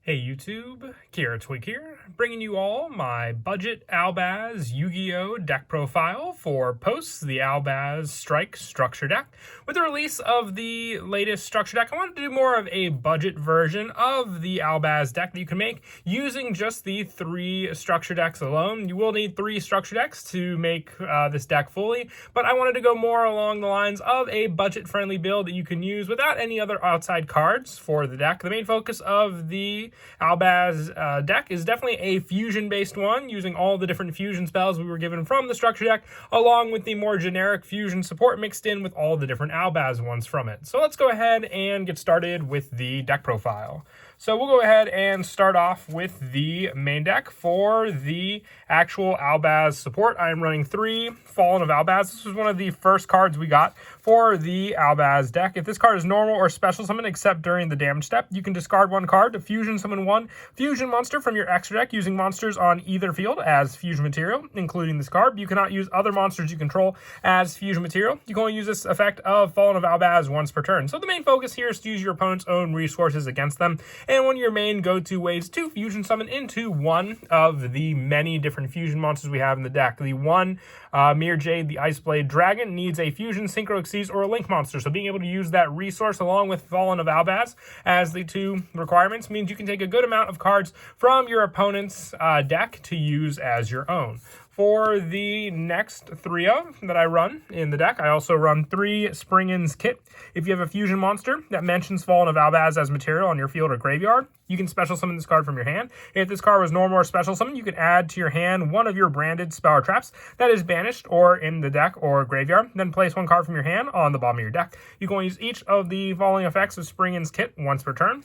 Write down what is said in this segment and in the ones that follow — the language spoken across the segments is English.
Hey YouTube, Kira Twig here, bringing you all my budget Albaz Yugioh deck profile for posts the Albaz Strike Structure deck. With the release of the latest structure deck, I wanted to do more of a budget version of the Albaz deck that you can make using just the 3 structure decks alone. You will need 3 structure decks to make this deck fully, but I wanted to go more along the lines of a budget-friendly build that you can use without any other outside cards for the deck. The main focus of the Albaz deck is definitely a fusion-based one, using all the different fusion spells we were given from the structure deck, along with the more generic fusion support mixed in with all the different Albaz ones from it. So let's go ahead and get started with the deck profile. So we'll go ahead and start off with the main deck. For the actual Albaz support, I am running 3 Fallen of Albaz. This was one of the first cards we got for the Albaz deck. If this card is normal or special summon except during the damage step, you can discard 1 card to fusion summon 1 fusion monster from your extra deck using monsters on either field as fusion material, including this card. You cannot use other monsters you control as fusion material. You can only use this effect of Fallen of Albaz once per turn. So the main focus here is to use your opponent's own resources against them, and one of your main go-to ways to fusion summon into one of the many different fusion monsters we have in the deck. The one Mirror Jade, the Ice Blade Dragon, needs a fusion, Synchro Xyz, or a Link monster. So being able to use that resource along with Fallen of Albaz as the 2 requirements means you can take a good amount of cards from your opponent's deck to use as your own. For the next 3 that I run in the deck, I also run 3 Springin's Kit. If you have a fusion monster that mentions Fallen of Albaz as material on your field or graveyard, you can special summon this card from your hand. If this card was normal or special summon, you can add to your hand one of your branded spell or traps that is banished or in the deck or graveyard. Then place 1 card from your hand on the bottom of your deck. You can only use each of the following effects of Springin's Kit once per turn.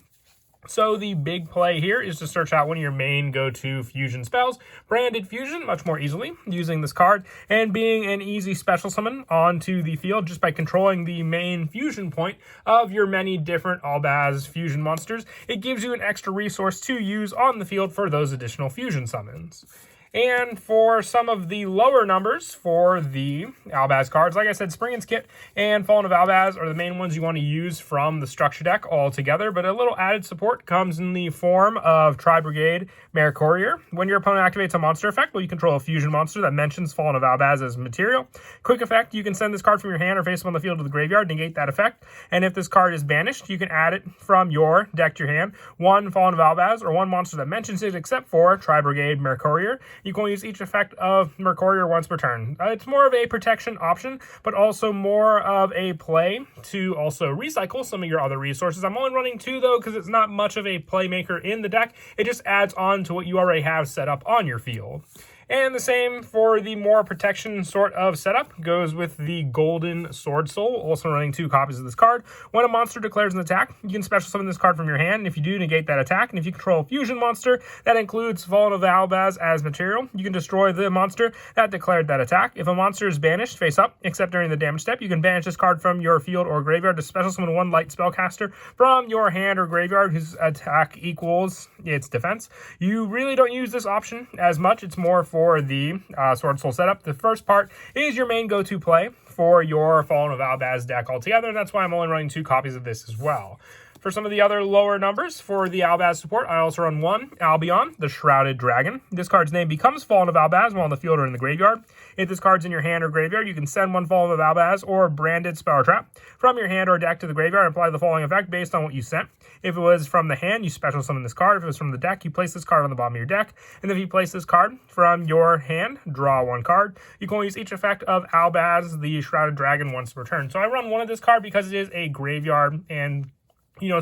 So the big play here is to search out one of your main go-to fusion spells, Branded Fusion, much more easily using this card, and being an easy special summon onto the field just by controlling the main fusion point of your many different Albaz fusion monsters. It gives you an extra resource to use on the field for those additional fusion summons. And for some of the lower numbers for the Albaz cards, like I said, Springin's Kit and Fallen of Albaz are the main ones you want to use from the structure deck all together, but a little added support comes in the form of Tri-Brigade Mare Courier. When your opponent activates a monster effect, well, you control a fusion monster that mentions Fallen of Albaz as material. Quick effect, you can send this card from your hand or face up on the field to the graveyard, negate that effect, and if this card is banished, you can add it from your deck to your hand, 1 Fallen of Albaz or 1 monster that mentions it except for Tri-Brigade Mare Courier. You can only use each effect of Mercourier once per turn. It's more of a protection option, but also more of a play to also recycle some of your other resources. I'm only running 2 though, because it's not much of a playmaker in the deck. It just adds on to what you already have set up on your field. And the same for the more protection sort of setup goes with the Golden Sword Soul, also running 2 copies of this card. When a monster declares an attack, you can special summon this card from your hand, and if you do, negate that attack. And if you control a fusion monster that includes Fallen of Albaz as material, you can destroy the monster that declared that attack. If a monster is banished face up, except during the damage step, you can banish this card from your field or graveyard to special summon 1 light spellcaster from your hand or graveyard whose attack equals its defense. You really don't use this option as much. It's more for the Sword Soul setup. The first part is your main go-to play for your Fallen of Albaz deck altogether, and that's why I'm only running 2 copies of this as well. For some of the other lower numbers for the Albaz support, I also run 1 Albion, the Shrouded Dragon. This card's name becomes Fallen of Albaz while on the field or in the graveyard. If this card's in your hand or graveyard, you can send 1 Fallen of Albaz or branded spell or trap from your hand or deck to the graveyard and apply the following effect based on what you sent. If it was from the hand, you special summon this card. If it was from the deck, you place this card on the bottom of your deck. And if you place this card from your hand, draw 1 card. You can only use each effect of Albaz, the Shrouded Dragon, once per turn. So I run 1 of this card because it is a graveyard and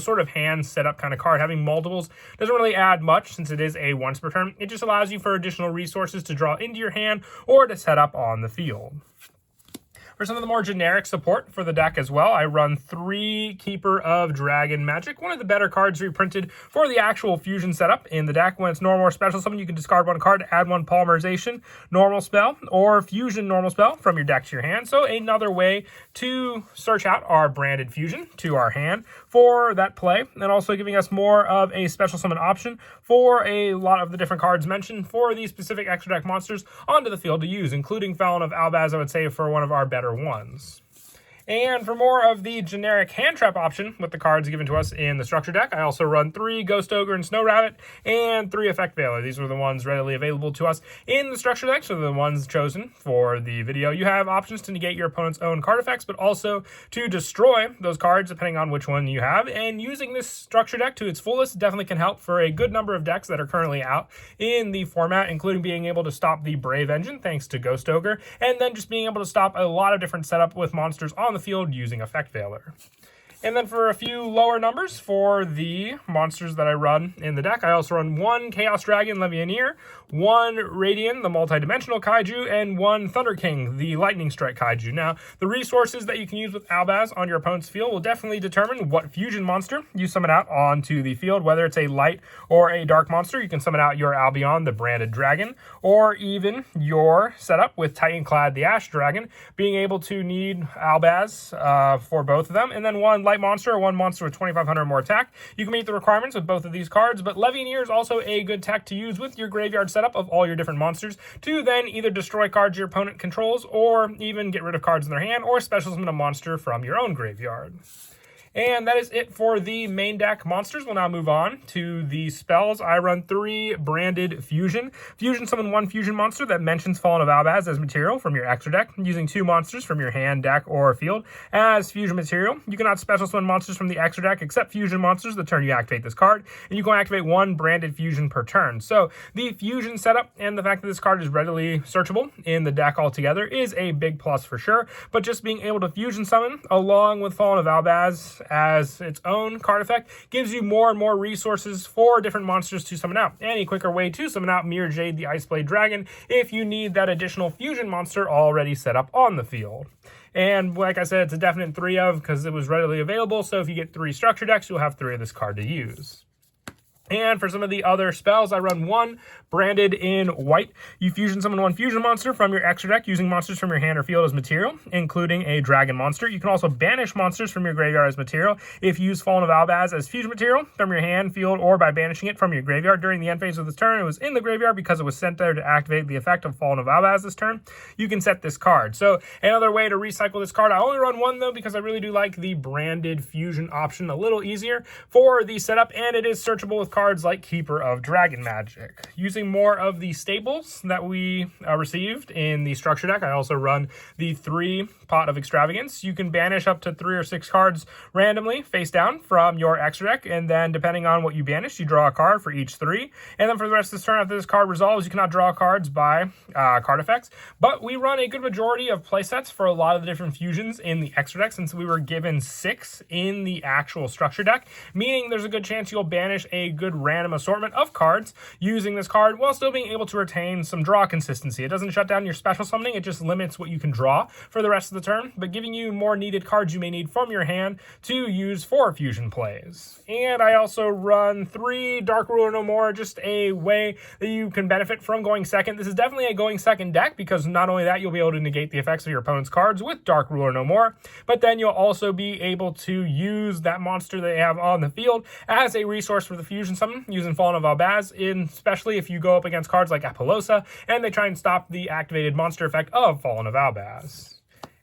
sort of hand setup kind of card. Having multiples doesn't really add much since it is a once per turn. It just allows you for additional resources to draw into your hand or to set up on the field. For some of the more generic support for the deck as well, I run 3 Keeper of Dragon Magic, one of the better cards reprinted for the actual fusion setup in the deck. When it's normal or special summon, you can discard 1 card to add 1 Polymerization normal spell or Fusion normal spell from your deck to your hand. So another way to search out our Branded Fusion to our hand for that play, and also giving us more of a special summon option for a lot of the different cards mentioned for these specific extra deck monsters onto the field to use, including Fallen of Albaz, I would say, for one of our better ones. And for more of the generic hand trap option with the cards given to us in the structure deck, I also run 3 Ghost Ogre and Snow Rabbit and 3 Effect Veiler. These were the ones readily available to us in the structure deck, so the ones chosen for the video. You have options to negate your opponent's own card effects, but also to destroy those cards depending on which one you have. And using this structure deck to its fullest definitely can help for a good number of decks that are currently out in the format, including being able to stop the Brave Engine thanks to Ghost Ogre, and then just being able to stop a lot of different setup with monsters on the field using Effect Veiler. And then for a few lower numbers for the monsters that I run in the deck, I also run 1 Chaos Dragon Levianeer, 1 Radiant, the multi-dimensional Kaiju, and 1 Thunder King, the Lightning Strike Kaiju. Now, the resources that you can use with Albaz on your opponent's field will definitely determine what fusion monster you summon out onto the field, whether it's a light or a dark monster. You can summon out your Albion, the Branded Dragon, or even your setup with Titanclad, the Ash Dragon, being able to need Albaz for both of them, and then 1 light monster or 1 monster with 2,500 or more attack. You can meet the requirements with both of these cards, but Levianeer is also a good tech to use with your graveyard setup of all your different monsters to then either destroy cards your opponent controls or even get rid of cards in their hand or special summon a monster from your own graveyard. And that is it for the main deck monsters. We'll now move on to the spells. I run 3 Branded Fusion. Fusion summon 1 fusion monster that mentions Fallen of Albaz as material from your extra deck, using 2 monsters from your hand, deck, or field as fusion material. You cannot special summon monsters from the extra deck except fusion monsters the turn you activate this card, and you can activate 1 Branded Fusion per turn. So the fusion setup and the fact that this card is readily searchable in the deck altogether is a big plus for sure, but just being able to fusion summon along with Fallen of Albaz as its own card effect gives you more and more resources for different monsters to summon out, and a quicker way to summon out Mirror Jade the Iceblade Dragon if you need that additional fusion monster already set up on the field. And like I said, it's a definite 3 of because it was readily available, so if you get 3 structure decks, you'll have 3 of this card to use. And for some of the other spells, I run 1 Branded in White. You fusion summon 1 fusion monster from your extra deck using monsters from your hand or field as material, including a dragon monster. You can also banish monsters from your graveyard as material if you use Fallen of Albaz as fusion material from your hand, field, or by banishing it from your graveyard during the end phase of this turn. It was in the graveyard because it was sent there to activate the effect of Fallen of Albaz this turn. You can set this card. So another way to recycle this card, I only run 1 though because I really do like the Branded Fusion option, a little easier for the setup, and it is searchable with cards like Keeper of Dragon Magic. Using more of the staples that we received in the structure deck, I also run the 3 Pot of Extravagance. You can banish up to 3 or 6 cards randomly face down from your extra deck, and then depending on what you banish, you draw a card for each 3. And then for the rest of this turn, after this card resolves, you cannot draw cards by card effects. But we run a good majority of playsets for a lot of the different fusions in the extra deck, since we were given 6 in the actual structure deck, meaning there's a good chance you'll banish a good random assortment of cards using this card while still being able to retain some draw consistency. It doesn't shut down your special summoning, it just limits what you can draw for the rest of the turn, but giving you more needed cards you may need from your hand to use for fusion plays. And I also run 3 Dark Ruler No More, just a way that you can benefit from going second. This is definitely a going second deck because not only that, you'll be able to negate the effects of your opponent's cards with Dark Ruler No More, but then you'll also be able to use that monster they have on the field as a resource for the fusion summon using Fallen of Albaz, especially if you go up against cards like Apollosa and they try and stop the activated monster effect of Fallen of Albaz.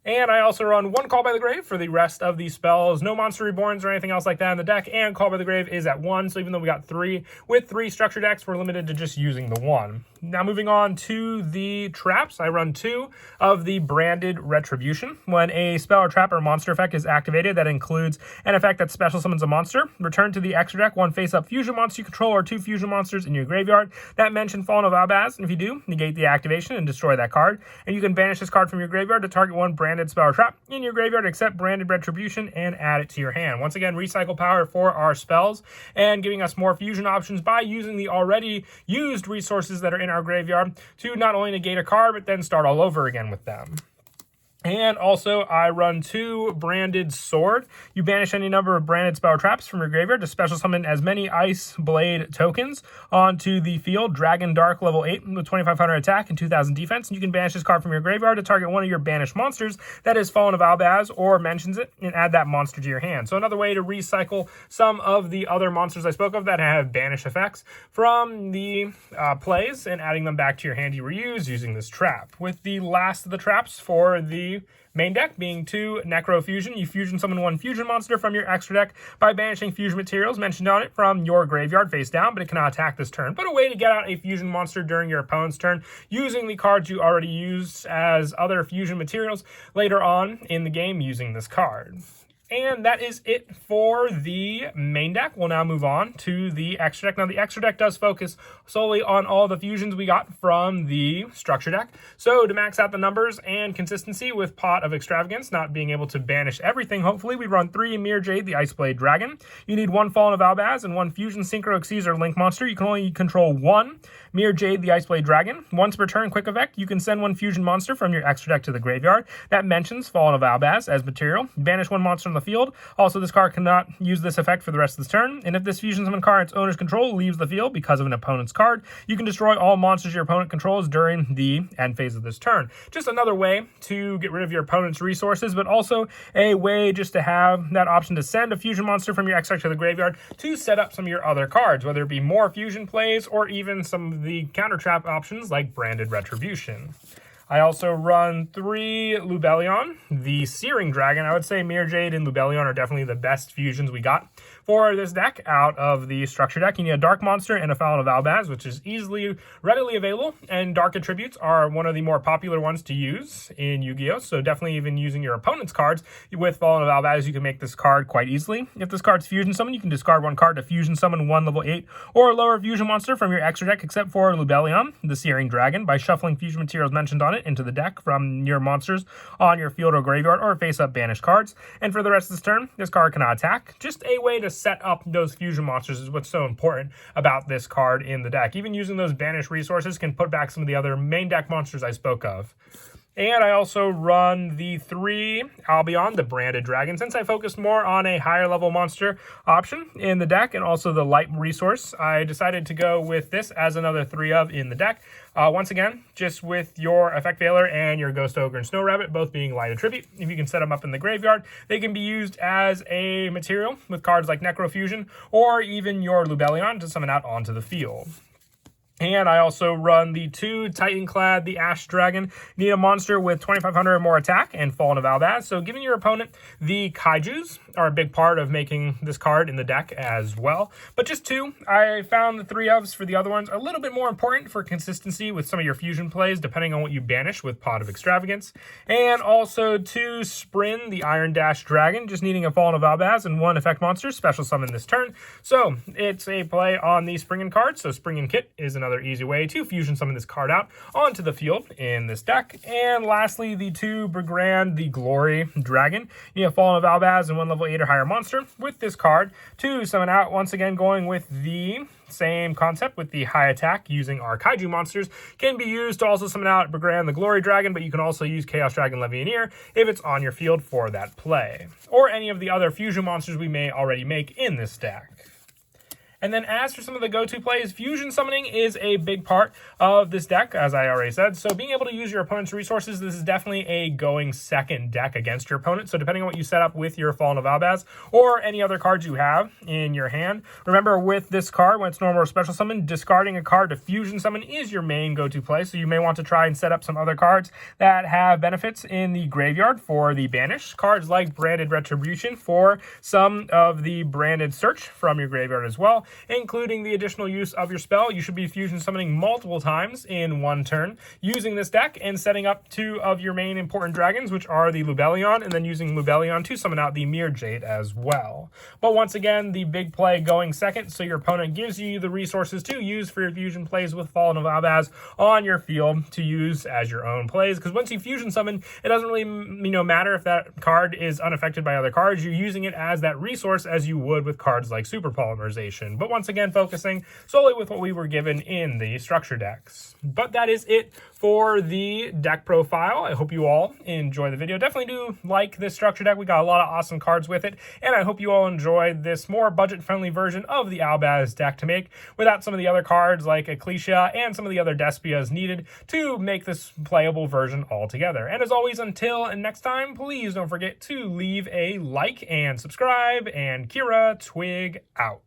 And I also run 1 Call by the Grave for the rest of these spells. No Monster Reborns or anything else like that in the deck, and Call by the Grave is at 1, so even though we got 3 with 3 structure decks, we're limited to just using the 1. Now moving on to the traps, I run 2 of the Branded Retribution. When a spell or trap or monster effect is activated that includes an effect that special summons a monster, return to the extra deck 1 face-up fusion monster you control or 2 fusion monsters in your graveyard that mention Fallen of Albaz, and if you do, negate the activation and destroy that card. And you can banish this card from your graveyard to target 1 branded spell or trap in your graveyard, except Branded Retribution, and add it to your hand. Once again, recycle power for our spells and giving us more fusion options by using the already used resources that are in our graveyard to not only negate a card, but then start all over again with them. And also, I run 2 Branded Sword. You banish any number of branded spell traps from your graveyard to special summon as many Ice Blade tokens onto the field. Dragon Dark level 8 with 2,500 attack and 2,000 defense. And you can banish this card from your graveyard to target one of your banished monsters that is Fallen of Albaz or mentions it, and add that monster to your hand. So another way to recycle some of the other monsters I spoke of that have banish effects from the plays and adding them back to your hand you reuse using this trap. With the last of the traps for the the main deck, being 2 Necro Fusion. You fusion summon 1 fusion monster from your extra deck by banishing fusion materials mentioned on it from your graveyard face down, but it cannot attack this turn. But a way to get out a fusion monster during your opponent's turn using the cards you already used as other fusion materials later on in the game using this card. And that is it for the main deck. We'll now move on to the extra deck. Now, the extra deck does focus solely on all the fusions we got from the structure deck. So to max out the numbers and consistency with Pot of Extravagance, not being able to banish everything, hopefully we run 3 Mirror Jade, the Iceblade Dragon. You need 1 Fallen of Albaz and 1 Fusion Synchro Caesar Link monster. You can only control 1 Mirror Jade, the Iceblade Dragon. Once per turn, quick effect, you can send 1 fusion monster from your extra deck to the graveyard. That mentions Fallen of Albaz as material. Banish 1 monster on the field. Also, this card cannot use this effect for the rest of this turn. And if this fusion summon card its owner's control leaves the field because of an opponent's card, you can destroy all monsters your opponent controls during the end phase of this turn. Just another way to get rid of your opponent's resources, but also a way just to have that option to send a fusion monster from your extra deck to the graveyard to set up some of your other cards, whether it be more fusion plays or even some of the counter trap options like Branded Retribution. I also run 3 Lubellion, the Searing Dragon. I would say Mirror Jade and Lubellion are definitely the best fusions we got for this deck out of the structure deck. You need a Dark Monster and a Fallen of Albaz, which is readily available, and Dark Attributes are one of the more popular ones to use in Yu-Gi-Oh! So definitely even using your opponent's cards with Fallen of Albaz, you can make this card quite easily. If this card's fusion summon, you can discard 1 card to fusion summon 1 level 8 or lower fusion monster from your extra deck, except for Lubellion, the Searing Dragon, by shuffling fusion materials mentioned on it into the deck from your monsters on your field or graveyard or face-up banished cards. And for the rest of this turn, this card cannot attack. Just a way to set up those fusion monsters is what's so important about this card in the deck. Even using those banished resources can put back some of the other main deck monsters I spoke of. And I also run the 3 Albion, the Branded Dragon, since I focused more on a higher level monster option in the deck and also the light resource. I decided to go with this as another 3 of in the deck. Once again, just with your Effect Veiler and your Ghost Ogre and Snow Rabbit, both being light attribute. If you can set them up in the graveyard, they can be used as a material with cards like Necro Fusion or even your Lubellion to summon out onto the field. And I also run the 2 Titanclad, the Ash Dragon. Need a monster with 2,500 or more attack and Fallen of Albaz. So giving your opponent the Kaijus are a big part of making this card in the deck as well. But just 2. I found the 3 ofs for the other ones a little bit more important for consistency with some of your fusion plays, depending on what you banish with Pot of Extravagance. And also 2 Sprin, the Iron Dash Dragon, just needing a Fallen of Albaz and 1 effect monster, special summon this turn. So it's a play on the Springin card. So Springin Kit is another easy way to fusion summon this card out onto the field in this deck. And lastly, the 2 Brigand, the Glory Dragon. You have Fallen of Albaz and 1 level 8 or higher monster with this card to summon out, once again going with the same concept with the high attack using our Kaiju monsters. Can be used to also summon out Brigand the Glory Dragon, but you can also use Chaos Dragon Legionnaire if it's on your field for that play. Or any of the other fusion monsters we may already make in this deck. And then as for some of the go-to plays, fusion summoning is a big part of this deck, as I already said. So being able to use your opponent's resources, this is definitely a going second deck against your opponent. So depending on what you set up with your Fallen of Albaz or any other cards you have in your hand, remember with this card, when it's normal or special summon, discarding a card to fusion summon is your main go-to play. So you may want to try and set up some other cards that have benefits in the graveyard for the banish. Cards like Branded Retribution for some of the Branded Search from your graveyard as well, including the additional use of your spell. You should be fusion summoning multiple times in one turn using this deck and setting up 2 of your main important dragons, which are the Lubellion, and then using Lubellion to summon out the Mirror Jade as well. But once again, the big play going second, so your opponent gives you the resources to use for your fusion plays with Fallen of Albaz on your field to use as your own plays, because once you fusion summon, it doesn't really matter if that card is unaffected by other cards. You're using it as that resource as you would with cards like Super Polymerization. But once again, focusing solely with what we were given in the structure decks. But that is it for the deck profile. I hope you all enjoy the video. Definitely do like this structure deck. We got a lot of awesome cards with it, and I hope you all enjoyed this more budget-friendly version of the Albaz deck to make without some of the other cards like Ecclesia and some of the other Despias needed to make this playable version altogether. And as always, until next time, please don't forget to leave a like and subscribe, and Kira Twig out.